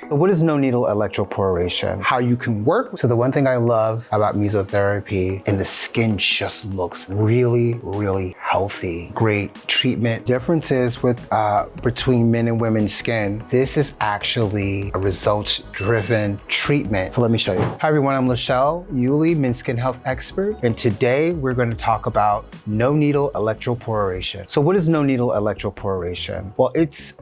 So what is no needle electroporation? How you can work. So the one thing I love about mesotherapy, and the skin just looks really, really healthy. Great treatment. Differences with between men and women's skin. This is actually a results-driven treatment. So let me show you. Hi everyone, I'm Lashelle Ullie, men's skin health expert. And today we're going to talk about no needle electroporation. So what is no needle electroporation? Well, it's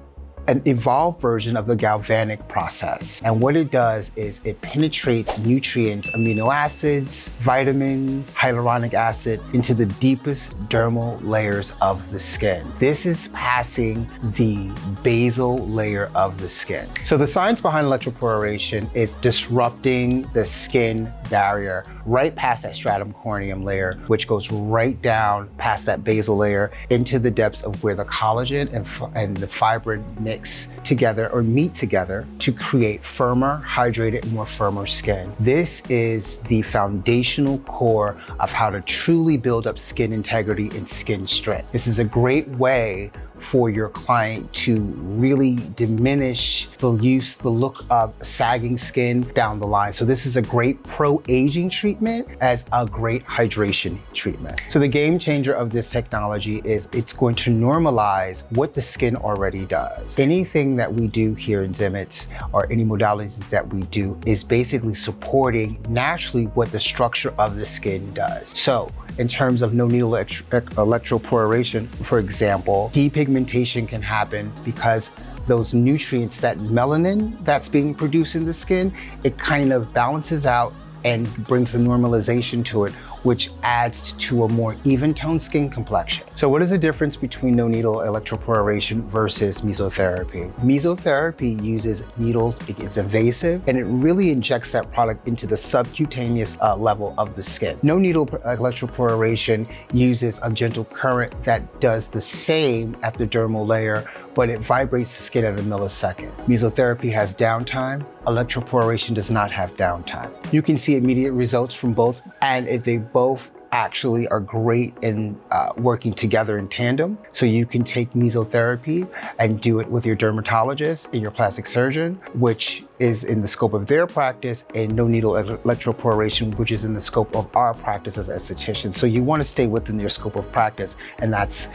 an evolved version of the galvanic process. And what it does is it penetrates nutrients, amino acids, vitamins, hyaluronic acid into the deepest dermal layers of the skin. This is passing the basal layer of the skin. So the science behind electroporation is disrupting the skin barrier right past that stratum corneum layer, which goes right down past that basal layer into the depths of where the collagen and the fibrin mix together or meet together to create firmer, hydrated, more firmer skin. This is the foundational core of how to truly build up skin integrity and skin strength. This is a great way for your client to really diminish the look of sagging skin down the line. So this is a great pro-aging treatment as a great hydration treatment. So the game changer of this technology is it's going to normalize what the skin already does. Anything that we do here in Zemits, or any modalities that we do, is basically supporting naturally what the structure of the skin does. So in terms of no needle electroporation, for example, depigmentation can happen because those nutrients, that melanin that's being produced in the skin, it kind of balances out and brings a normalization to it, which adds to a more even toned skin complexion. So what is the difference between no needle electroporation versus mesotherapy? Mesotherapy uses needles, it's invasive, and it really injects that product into the subcutaneous level of the skin. No needle electroporation uses a gentle current that does the same at the dermal layer, but it vibrates the skin at a millisecond. Mesotherapy has downtime. Electroporation does not have downtime. You can see immediate results from both, and they both actually are great in working together in tandem. So you can take mesotherapy and do it with your dermatologist and your plastic surgeon, which is in the scope of their practice, and no needle electroporation, which is in the scope of our practice as estheticians. So you want to stay within your scope of practice, and that's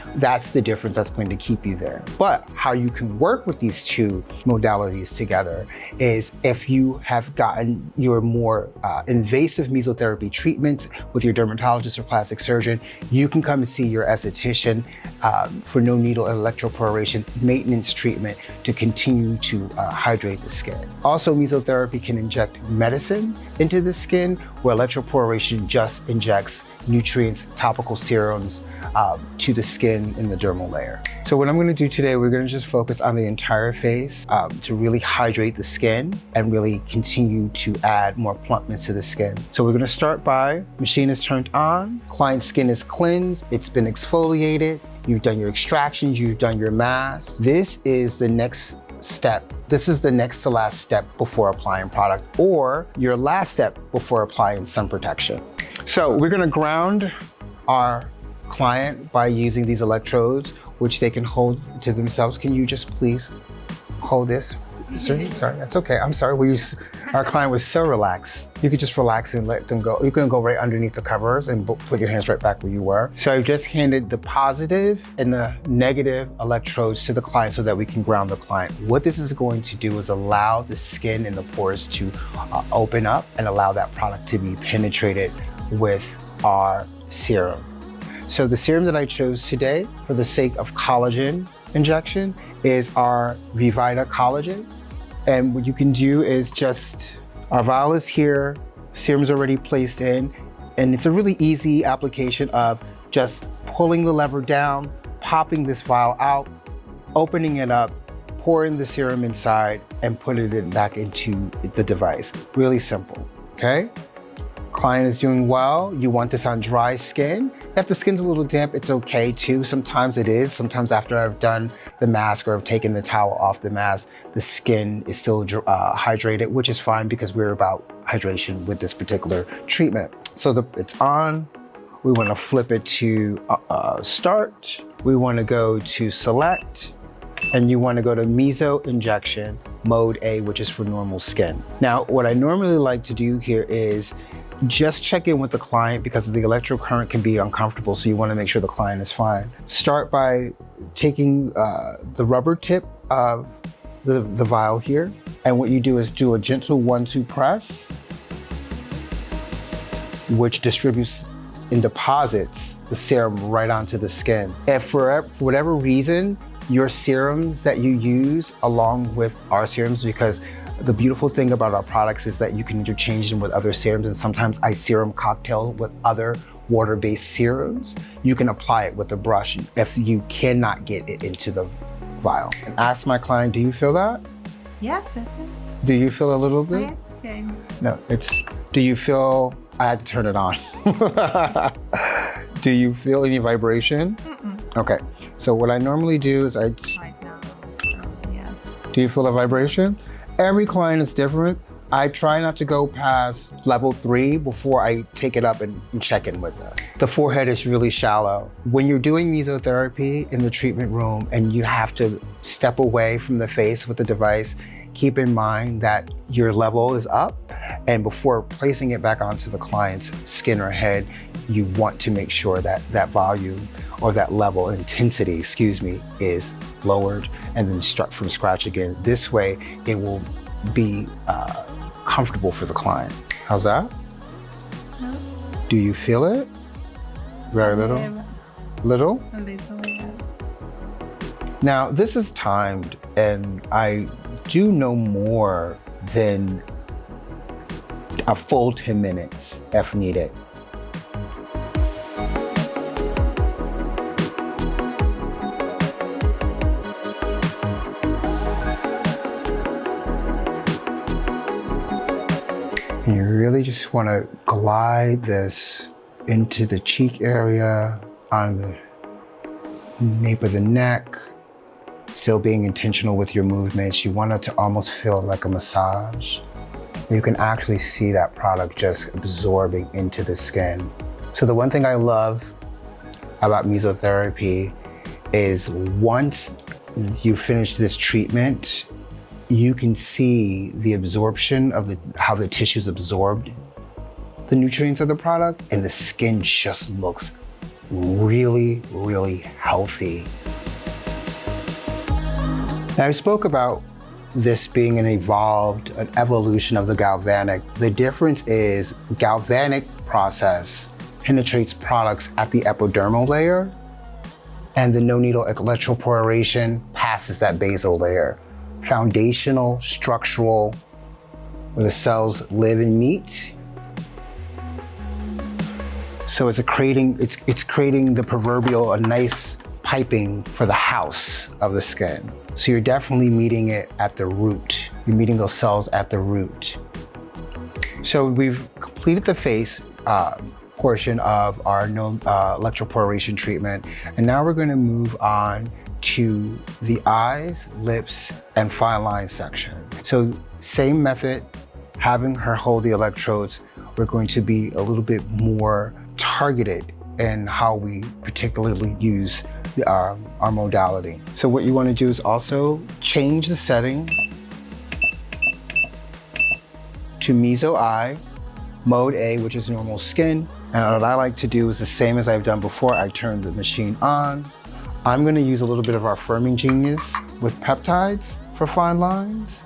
the difference that's going to keep you there. But how you can work with these two modalities together is if you have gotten your more invasive mesotherapy treatments with your dermatologist or plastic surgeon, you can come and see your esthetician for no needle electroporation maintenance treatment to continue to hydrate the skin. Also, mesotherapy can inject medicine into the skin, where electroporation just injects nutrients, topical serums to the skin in the dermal layer. So what I'm going to do today, we're going to just focus on the entire face to really hydrate the skin and really continue to add more plumpness to the skin. So we're going to start by, machine is turned on, client's skin is cleansed, it's been exfoliated, you've done your extractions, you've done your mask. This is the next step. This is the next to last step before applying product, or your last step before applying sun protection. So we're going to ground our client by using these electrodes, which they can hold to themselves. Can you just please hold this? Sorry, that's okay. I'm sorry. Our client was so relaxed. You could just relax and let them go. You can go right underneath the covers and put your hands right back where you were. So I've just handed the positive and the negative electrodes to the client so that we can ground the client. What this is going to do is allow the skin and the pores to open up and allow that product to be penetrated with our serum. So the serum that I chose today for the sake of collagen injection is our Vivita collagen. And what you can do is just, our vial is here, serum's already placed in, and it's a really easy application of just pulling the lever down, popping this vial out, opening it up, pouring the serum inside, and putting it back into the device. Really simple, okay? Client is doing well. You want this on dry skin. If the skin's a little damp, it's okay too. Sometimes it is. Sometimes after I've done the mask or I've taken the towel off the mask, the skin is still hydrated, which is fine because we're about hydration with this particular treatment. So it's on. We want to flip it to start. We want to go to select. and you want to go to meso injection, mode A, which is for normal skin. Now, what I normally like to do here is just check in with the client because the electrical current can be uncomfortable, so you want to make sure the client is fine. Start by taking the rubber tip of the vial here, and what you do is do a gentle 1-2 press, which distributes and deposits the serum right onto the skin. If for whatever reason, your serums that you use along with our serums, because the beautiful thing about our products is that you can interchange them with other serums, and sometimes I serum cocktail with other water-based serums. You can apply it with a brush if you cannot get it into the vial. And ask my client, do you feel that? Yes, I think. Do you feel a little bit? Yes, okay. No, do you feel, I had to turn it on. Do you feel any vibration? Mm-mm. Okay, so what I normally do is Right now, yes. Do you feel a vibration? Every client is different. I try not to go past level 3 before I take it up and check in with them. The forehead is really shallow. When you're doing mesotherapy in the treatment room and you have to step away from the face with the device, keep in mind that your level is up, and before placing it back onto the client's skin or head, you want to make sure that that volume or that level intensity, is lowered, and then start from scratch again. This way, it will be comfortable for the client. How's that? No. Do you feel it? Very little? Little? A little, yeah. Now, this is timed, and I do no more than a full 10 minutes if needed. And you really just want to glide this into the cheek area, on the nape of the neck, still being intentional with your movements. You want it to almost feel like a massage. You can actually see that product just absorbing into the skin. So the one thing I love about mesotherapy is once you finish this treatment, you can see the absorption of how the tissues absorbed the nutrients of the product, and the skin just looks really, really healthy. Now, I spoke about this being an evolution of the galvanic. The difference is galvanic process penetrates products at the epidermal layer, and the no-needle electroporation passes that basal layer. Foundational, structural, where the cells live and meet. So it's creating the proverbial, a nice piping for the house of the skin. So you're definitely meeting it at the root. You're meeting those cells at the root. So we've completed the face portion of our electroporation treatment, and now we're going to move on to the eyes, lips, and fine line section. So same method, having her hold the electrodes, we're going to be a little bit more targeted in how we particularly use our modality. So what you want to do is also change the setting to meso eye, mode A, which is normal skin. And what I like to do is the same as I've done before. I turn the machine on. I'm going to use a little bit of our firming genius with peptides for fine lines.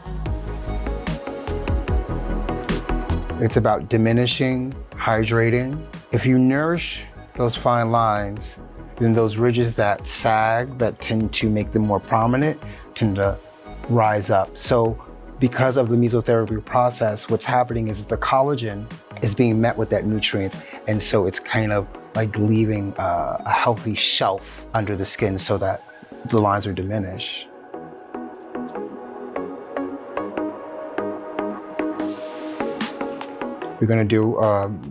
It's about diminishing, hydrating. If you nourish those fine lines, then those ridges that sag, that tend to make them more prominent, tend to rise up. So because of the mesotherapy process, what's happening is the collagen is being met with that nutrient, and so it's kind of like leaving a healthy shelf under the skin so that the lines are diminished. We're gonna do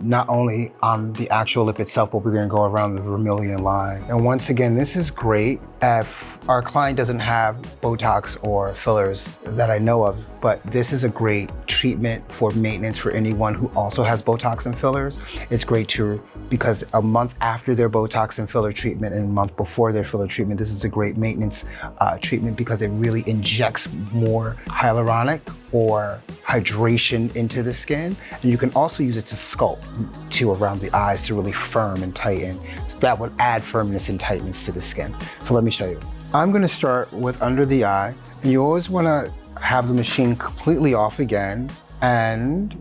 not only on the actual lip itself, but we're gonna go around the vermilion line. And once again, this is great if our client doesn't have Botox or fillers that I know of, but this is a great treatment for maintenance for anyone who also has Botox and fillers. It's great too, because a month after their Botox and filler treatment and a month before their filler treatment, this is a great maintenance treatment because it really injects more hyaluronic or hydration into the skin. And you can also use it to sculpt to around the eyes to really firm and tighten. So that would add firmness and tightness to the skin. So let me show you. I'm gonna start with under the eye. And you always wanna have the machine completely off again, and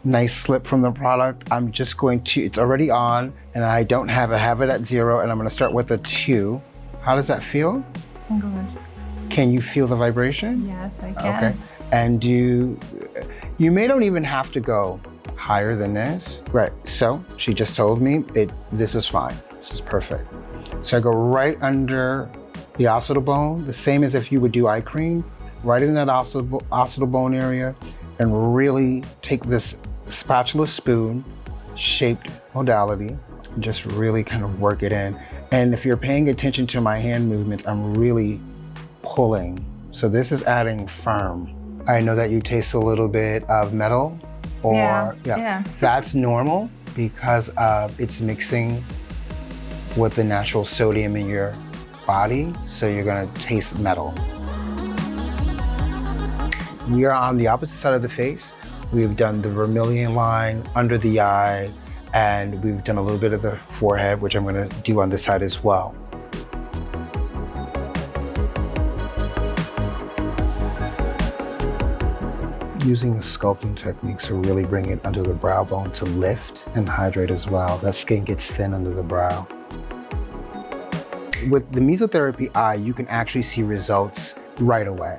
nice slip from the product. I'm just going to, it's already on and I don't have it, at 0, and I'm gonna start with a 2. How does that feel? Good. Can you feel the vibration? Yes, I can. Okay. And you may don't even have to go higher than this. Right, so she just told me this was fine. This is perfect. So I go right under the occipital bone, the same as if you would do eye cream, right in that occipital bone area, and really take this spatula spoon shaped modality, and just really kind of work it in. And if you're paying attention to my hand movements, I'm really pulling. So this is adding firm. I know that you taste a little bit of metal, or yeah. That's normal because it's mixing with the natural sodium in your body, so you're gonna taste metal. We are on the opposite side of the face. We've done the vermilion line under the eye, and we've done a little bit of the forehead, which I'm gonna do on this side as well. Using the sculpting techniques to really bring it under the brow bone to lift and hydrate as well. That skin gets thin under the brow. With the mesotherapy eye, you can actually see results right away.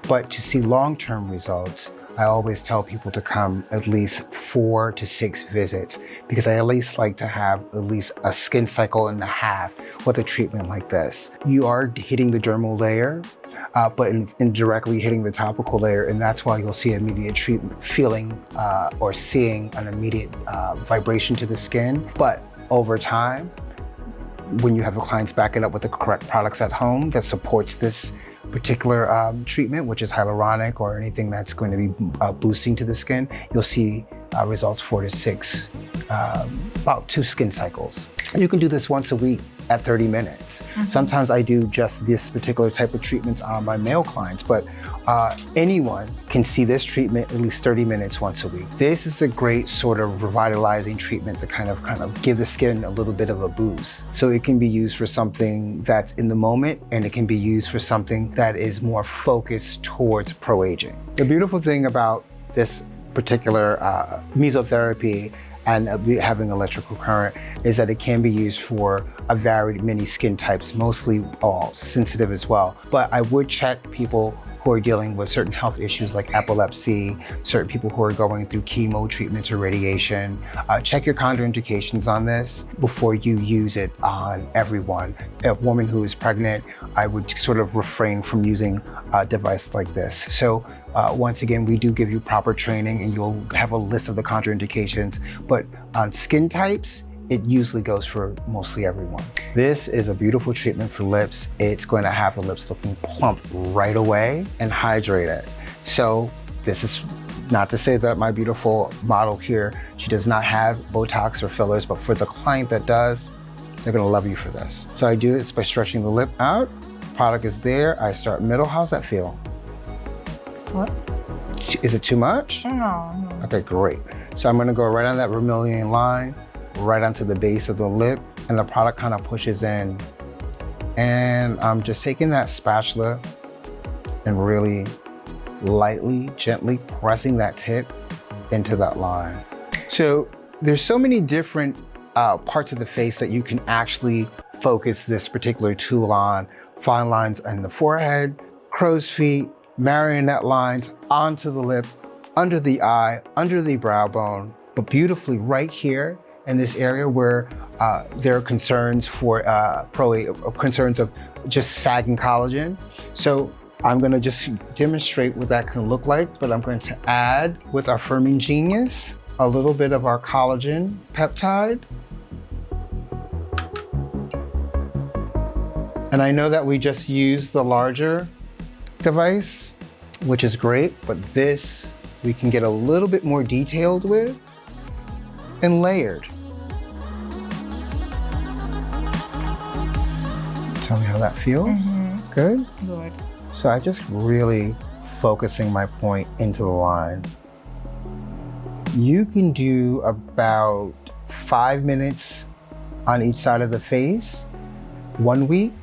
But to see long-term results, I always tell people to come at least 4 to 6 visits, because I at least like to have at least a skin cycle and a half with a treatment like this. You are hitting the dermal layer, but indirectly hitting the topical layer, and that's why you'll see immediate treatment, feeling or seeing an immediate vibration to the skin. But over time, when you have the clients back it up with the correct products at home that supports this particular treatment, which is hyaluronic or anything that's going to be boosting to the skin, you'll see results 4 to 6, about 2 skin cycles. You can do this once a week at 30 minutes. Sometimes I do just this particular type of treatments on my male clients, but anyone can see this treatment at least 30 minutes once a week. This is a great sort of revitalizing treatment to kind of give the skin a little bit of a boost. So it can be used for something that's in the moment, and it can be used for something that is more focused towards pro-aging. The beautiful thing about this particular mesotherapy and having electrical current is that it can be used for a varied many skin types, mostly all sensitive as well. But I would check people who are dealing with certain health issues like epilepsy, certain people who are going through chemo treatments or radiation. Check your contraindications on this before you use it on everyone. A woman who is pregnant, I would sort of refrain from using a device like this. So once again, we do give you proper training, and you'll have a list of the contraindications, but on skin types, it usually goes for mostly everyone. This is a beautiful treatment for lips. It's going to have the lips looking plump right away and hydrated. So this is not to say that my beautiful model here, she does not have Botox or fillers, but for the client that does, they're gonna love you for this. So I do this by stretching the lip out. Product is there. I start middle. How's that feel? What? Is it too much? No. Okay, great. So I'm gonna go right on that vermilion line, right onto the base of the lip, and the product kind of pushes in. And I'm just taking that spatula and really lightly, gently pressing that tip into that line. So there's so many different parts of the face that you can actually focus this particular tool on. Fine lines in the forehead, crow's feet, marionette lines onto the lip, under the eye, under the brow bone, but beautifully right here in this area where there are concerns for concerns of just sagging collagen. So I'm gonna just demonstrate what that can look like, but I'm going to add with our Firming Genius a little bit of our collagen peptide. And I know that we just used the larger device, which is great, but this we can get a little bit more detailed with and layered. Tell me how that feels. Good? Good. So I just really focusing my point into the line. You can do about 5 minutes on each side of the face 1 week,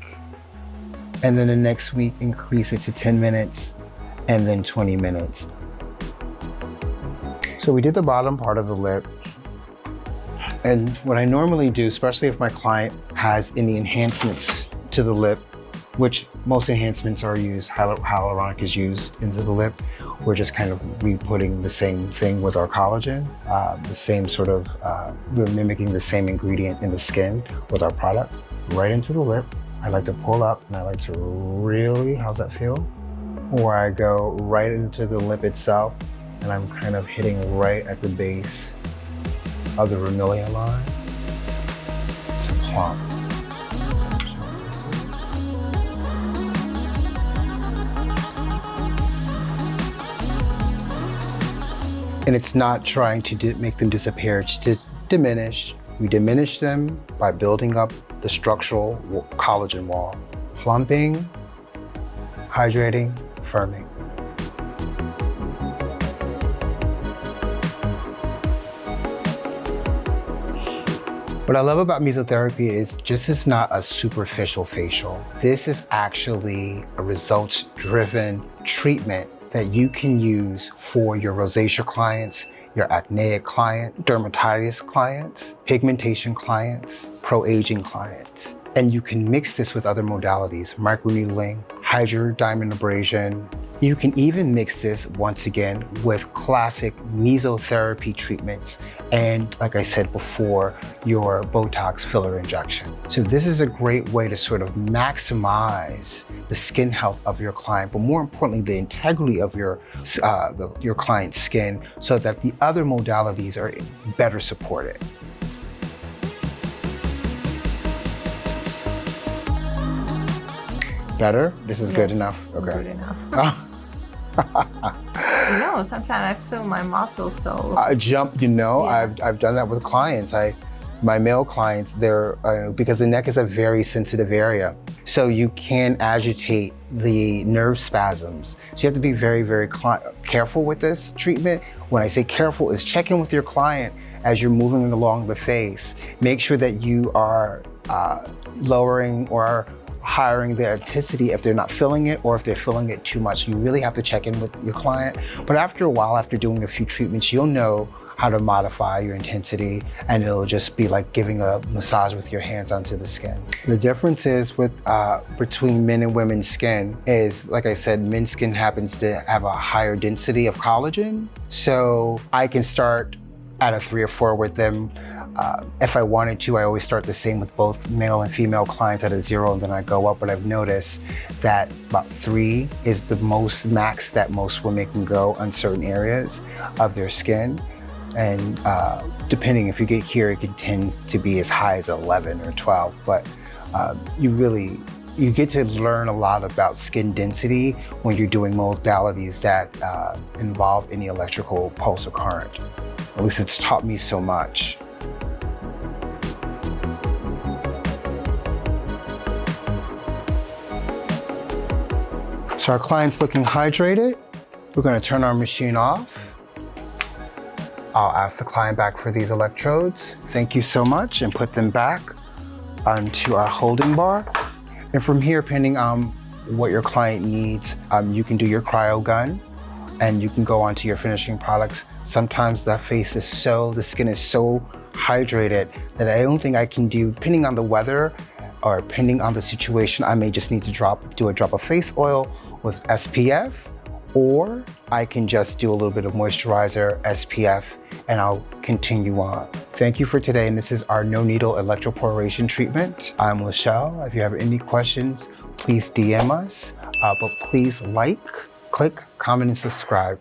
and then the next week increase it to 10 minutes and then 20 minutes. So we did the bottom part of the lip. And what I normally do, especially if my client has any enhancements to the lip, which most enhancements are used, hyaluronic is used into the lip. We're just kind of re-putting the same thing with our collagen, the same sort of, we're mimicking the same ingredient in the skin with our product, right into the lip. I like to pull up and I like to really, how's that feel? Where I go right into the lip itself and I'm kind of hitting right at the base of the vermilion line. It's a plump. And it's not trying to make them disappear, it's to diminish. We diminish them by building up the structural collagen wall. Plumping, hydrating, firming. What I love about mesotherapy is just it's not a superficial facial. This is actually a results-driven treatment that you can use for your rosacea clients, your acneic client, dermatitis clients, pigmentation clients, pro-aging clients. And you can mix this with other modalities, microneedling, hydrodiamond abrasion. You can even mix this, once again, with classic mesotherapy treatments and, like I said before, your Botox filler injection. So this is a great way to sort of maximize the skin health of your client, but more importantly, the integrity of your client's skin so that the other modalities are better supported. Better? This is good enough? Okay. Good enough. No, sometimes I feel my muscles so... I jump, you know, Yeah. I've done that with clients. My male clients, because the neck is a very sensitive area. So you can agitate the nerve spasms. So you have to be very, very careful with this treatment. When I say careful, is check in with your client as you're moving along the face. Make sure that you are lowering or hiring their intensity if they're not feeling it or if they're feeling it too much. You really have to check in with your client. But after a while, after doing a few treatments, you'll know how to modify your intensity and it'll just be like giving a massage with your hands onto the skin. The difference is between men and women's skin is, like I said, men's skin happens to have a higher density of collagen. So I can start at a 3 or 4 with them. If I wanted to, I always start the same with both male and female clients at a 0 and then I go up, but I've noticed that about 3 is the most max that most women can go on certain areas of their skin. And depending if you get here, it can tend to be as high as 11 or 12, but you get to learn a lot about skin density when you're doing modalities that involve any electrical pulse or current. At least it's taught me so much. So our client's looking hydrated. We're gonna turn our machine off. I'll ask the client back for these electrodes. Thank you so much, and put them back onto our holding bar. And from here, depending on what your client needs, you can do your cryo gun and you can go on to your finishing products. Sometimes the skin is so hydrated that I don't think I can do, depending on the weather or depending on the situation, I may just need to do a drop of face oil with SPF, or I can just do a little bit of moisturizer, SPF, and I'll continue on. Thank you for today, and this is our no needle electroporation treatment. I'm Lashelle. If you have any questions, please DM us, but please click, comment, and subscribe.